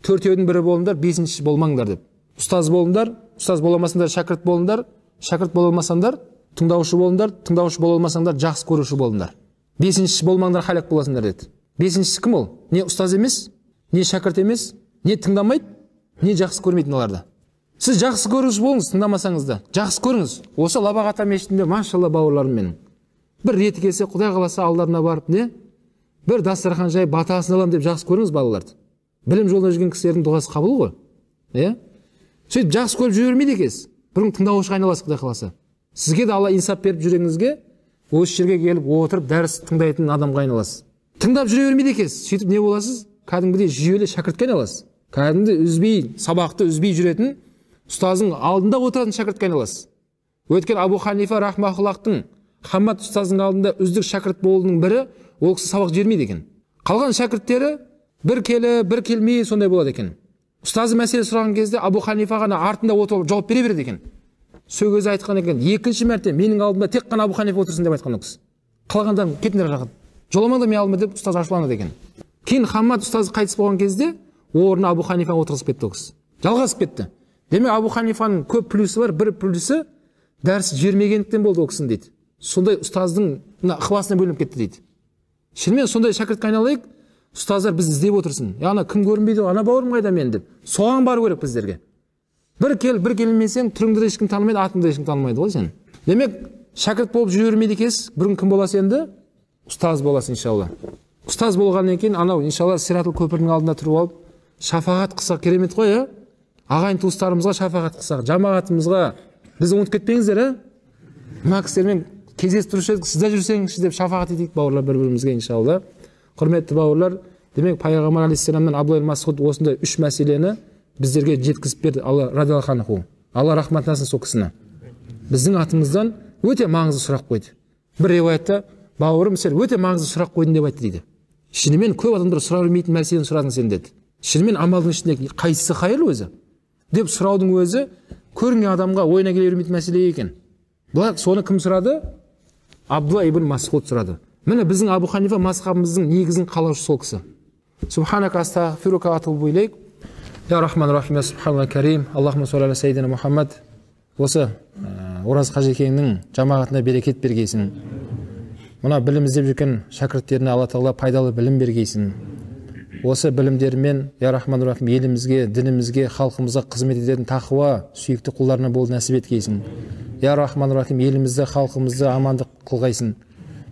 Төртеудің бірі болыңдар, бесіншісі болмаңдар деп. Ұстаз болыңдар, ұстаз бола алмасаңдар шәкірт болыңдар, шәкірт бола алмасаңдар тыңдаушы болыңдар, тыңдаушы бола алмасаңдар жақсы көруші болыңдар. Бесіншісі болмаңдар халак боласыңдар деді. Бесіншісі кім ол? Не ұстаз емес, не шәкірт емес, не тыңдамайды, не жақсы көрмейтін оларды. Сіз жақсы көруші болыңыз, тыңдамасаңыз да. Жақсы көріңіз. Осы Лабақ ата мешітінде машалла бауырларым менің. Бір реті келсе, Құдай қаласа алдарына барып, бір дастархан жайып батасын аламын деп жақсы көріңіз балаларды. Білім жолына жүрген кісілердің дұғасы қабыл ғой. Сөйтіп жақсы көріп жүре бермейді екенсіз. Бір тыңдаушыға айналасыз Құдай қаласа. Сізге де Алла инсап беріп жүрегіңізге осы жерге келіп отырып дәріс тыңдайтын адамға айналасыз. Тыңдап жүре бермейді екенсіз. Сөйтіп не боласыз? Кәдімгідей жүйелі шәкіртке айналасыз. Кәдімгі үзбей, сабақты үзбей жүретін ұстаздың алдында отыратын шәкіртке айналасыз. Өйткені Абу Ханифа рахмаһуллахтың Хаммад ұстаздың алдында үздік шәкірт болудың бірі, ол кісі сабақ жібермейді екен. Қалған шәкірттері бір келі, бір келмей сондай болады екен. Ұстазы мәселе сұраған кезде Абу Ханифа ғана артында отырып жауап бере береді екен. Сол кезде айтқан екен, екінші мәрте менің алдымда тек қана Абу Ханифа отырсын деп айтқан ол кісі. Қалғандар кетіңдер жаққа. Жоламаңдар мен алдыма деп ұстаз ашуланады екен. Кейін Хаммад ұстазы қайтыс болған кезде орнына Абу Ханифа отырғызып кетті ол кісі. Жалғасып кетті. Демек Абу Ханифаның көп плюсы бар, бір плюсы дәріс жібермегендіктен болды ол кісінің дейді. Сондай ұстаздың ықыласына бөлініп кетті дейді. Шынымен сондай шәкіртке айналайық, ұстаздар біз іздеп отырсын. Ана кім көрінбейді, ана бауырым қайда мен деп. Соған бару керек біздерге. Бір келмесең, түріңді де ешкім танымайды, атыңды ешкім танымайды ғой сен. Демек, шәкірт болып жүре бермейді екенсіз, бүгін кім боласың енді? Ұстаз боласың иншалла. Ұстаз болғаннан кейін анау иншалла сиратул көпірдің алдында тұрып алып, шафағат қылсақ керемет қой, ағайын туыстарымызға шафағат қылсақ, жамағатымызға біз ұмытып кетпеңіздер, мына кісілермен кездесіп тұрушы едік, сіз де жүрсеңізші деп шафағат етейік бауырлар бір-бірімізге иншалла. Құрметті бауырлар, демек пайғамбар алейхиссаламнан Абдулла ибн Масғуд осындай 3 мәселені біздерге жеткізіп берді. Алла радиаллаху анху. Алла рахматын алсын сол кісіні. Біздің атымыздан өте маңызды сұрақ қойды. Бір риуаятта бауырым сен өте маңызды сұрақ қойдың деп айтты дейді. Шынымен көп адамдар сұрай бермейтін нәрсені сұрадың сен деді. Шынымен амалдың ішінде қайсысы хайырлы өзі? Деп сұраудың өзі көрінген адамға ойына келе бермейтін мәселе екен. Бірақ соны кім сұрады? Абдулла ибн Масғуд сұрады. Міне біздің Абу Ханифа мазхабымыздың негізін қалаушы сол кісі. Субханака астағфирука ва атубу илейк. Я рахман рахим, я субханалла карим. Аллахумма салли аля саййидина Мухаммад. Осы Ораз Қажекеңнің жамағатына берекет бергейсін. Мына білім іздеп жүрген шәкірттеріне Алла тағала пайдалы білім бергейсін. Осы білімдерімен я рахман рахим елімізге, дінімізге, халқымызға қызмет ететін тақуа, сүйікті құлдарына бол нәсіп еткейсін. Я рахман рахим елімізді, халқымызды амандық қылғайсың.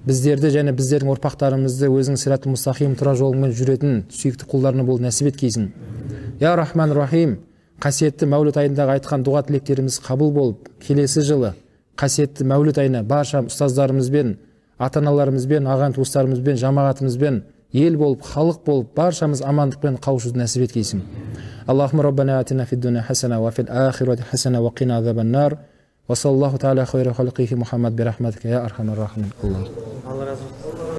Біздерді және біздердің ұрпақтарымызды өзің сиратул мұстақим тура жолыңмен жүретін сүйікті құлдарына бол нәсіп еткейсің. Я рахман рахим қасиетті мәуліт айындағы айтқан дұға тілектеріміз қабыл болып, келесі жылы қасиетті мәуліт айына барша ұстаздарымызбен, ата-аналарымызбен, ағайын туыстарымызбен, жамағатымызбен ел болып, халық болып, баршамыз амандықпен қауышуды нәсіп еткейсің. Аллахумма раббана атина фид дуnya хасана ва фил ахирати хасана ва қина азабан нар. Ва саллаллаху тағала хайра халқихи Мухаммад би рахматика я архамар рахимин. Allah razı olsun.